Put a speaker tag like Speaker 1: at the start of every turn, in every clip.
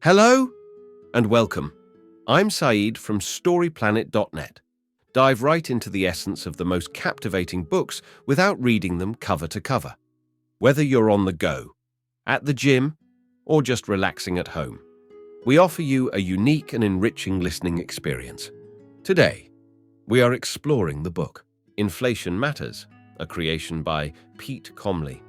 Speaker 1: Hello and welcome. I'm Saeed from StoryPlanet.net. Dive right into the essence of the most captivating books without reading them cover to cover. Whether you're on the go, at the gym, or just relaxing at home, we offer you a unique and enriching listening experience. Today, we are exploring the book Inflation Matters, a creation by Pete Comley.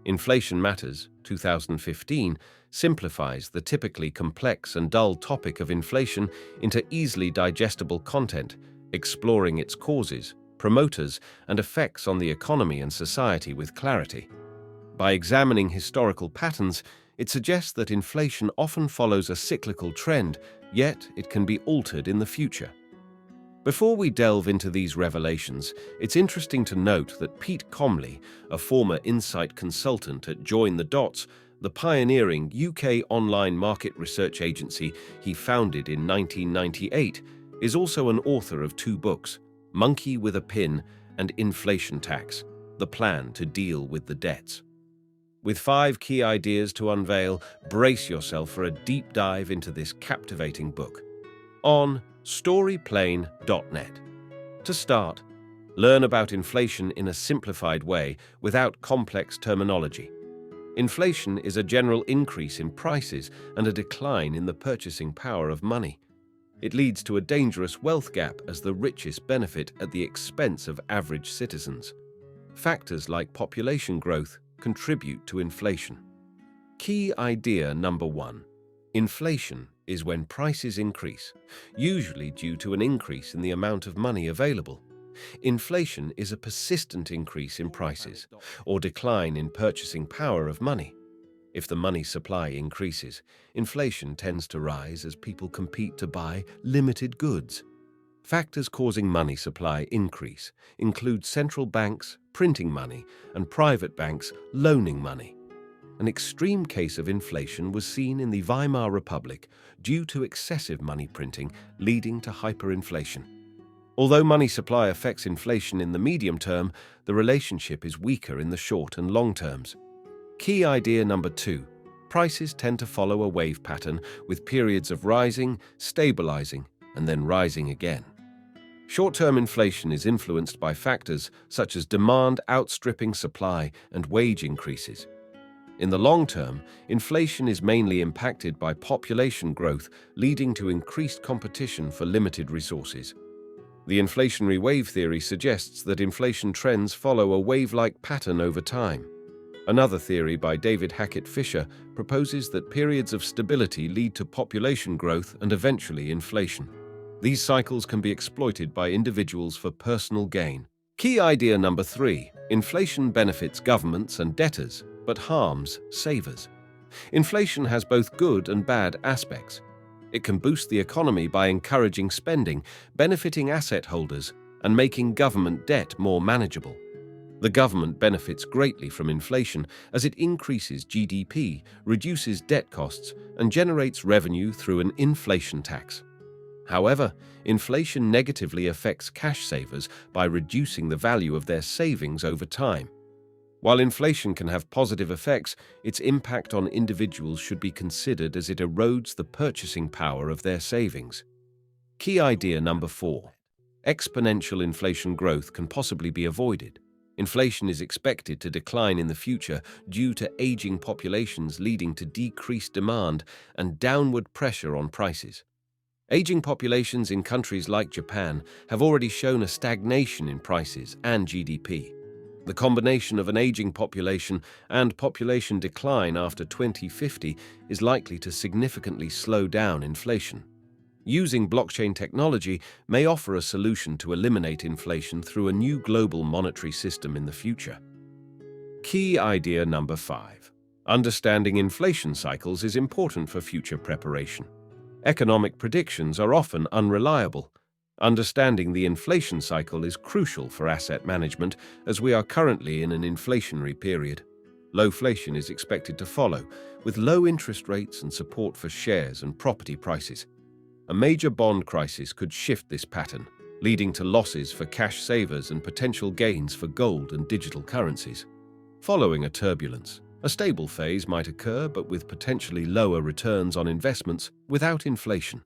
Speaker 1: Inflation Matters, 2015, simplifies the typically complex and dull topic of inflation into easily digestible content, exploring its causes, promoters, and effects on the economy and society with clarity. By examining historical patterns, it suggests that inflation often follows a cyclical trend, yet it can be altered in the future. Before we delve into these revelations, it's interesting to note that Pete Comley, a former insight consultant at Join the Dots, the pioneering UK online market research agency he founded in 1998, is also an author of two books, Monkey with a Pin and Inflation Tax, The Plan to Deal with the Debts. With 5 key ideas to unveil, brace yourself for a deep dive into this captivating book. On StoryPlanet.net. To start, learn about inflation in a simplified way without complex terminology. Inflation is a general increase in prices and a decline in the purchasing power of money. It leads to a dangerous wealth gap as the richest benefit at the expense of average citizens. Factors like population growth contribute to inflation. Key idea number 1. Inflation is when prices increase, usually due to an increase in the amount of money available. Inflation is a persistent increase in prices or decline in purchasing power of money. If the money supply increases, inflation tends to rise as people compete to buy limited goods. Factors causing money supply increase include central banks printing money and private banks loaning money. An extreme case of inflation was seen in the Weimar Republic due to excessive money printing leading to hyperinflation. Although money supply affects inflation in the medium term, the relationship is weaker in the short and long terms. Key idea number 2. Prices tend to follow a wave pattern with periods of rising, stabilizing, and then rising again. Short-term inflation is influenced by factors such as demand outstripping supply and wage increases. In the long term, inflation is mainly impacted by population growth, leading to increased competition for limited resources. The inflationary wave theory suggests that inflation trends follow a wave-like pattern over time. Another theory by David Hackett Fisher proposes that periods of stability lead to population growth and eventually inflation. These cycles can be exploited by individuals for personal gain. Key idea number 3. Inflation benefits governments and debtors, but harms savers. Inflation has both good and bad aspects. It can boost the economy by encouraging spending, benefiting asset holders, and making government debt more manageable. The government benefits greatly from inflation as it increases GDP, reduces debt costs, and generates revenue through an inflation tax. However, inflation negatively affects cash savers by reducing the value of their savings over time. While inflation can have positive effects, its impact on individuals should be considered as it erodes the purchasing power of their savings. Key idea number 4. Exponential inflation growth can possibly be avoided. Inflation is expected to decline in the future due to aging populations leading to decreased demand and downward pressure on prices. Aging populations in countries like Japan have already shown a stagnation in prices and GDP. The combination of an aging population and population decline after 2050 is likely to significantly slow down inflation. Using blockchain technology may offer a solution to eliminate inflation through a new global monetary system in the future. Key idea number 5. Understanding inflation cycles is important for future preparation. Economic predictions are often unreliable. Understanding the inflation cycle is crucial for asset management as we are currently in an inflationary period. Lowflation is expected to follow, with low interest rates and support for shares and property prices. A major bond crisis could shift this pattern, leading to losses for cash savers and potential gains for gold and digital currencies. Following a turbulence, A stable phase might occur, but with potentially lower returns on investments without inflation.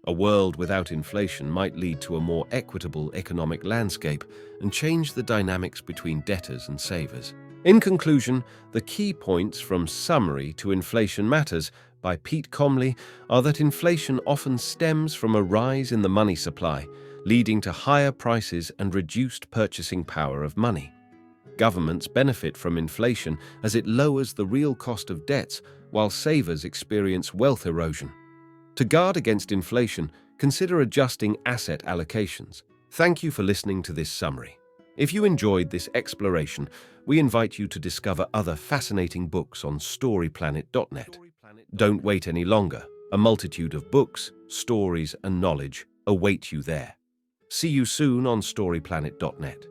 Speaker 1: A world without inflation might lead to a more equitable economic landscape and change the dynamics between debtors and savers. In conclusion, the key points from Summary to Inflation Matters by Pete Comley are that inflation often stems from a rise in the money supply, leading to higher prices and reduced purchasing power of money. Governments benefit from inflation as it lowers the real cost of debts, while savers experience wealth erosion. To guard against inflation, consider adjusting asset allocations. Thank you for listening to this summary. If you enjoyed this exploration, we invite you to discover other fascinating books on storyplanet.net. Don't wait any longer. A multitude of books, stories, and knowledge await you there. See you soon on storyplanet.net.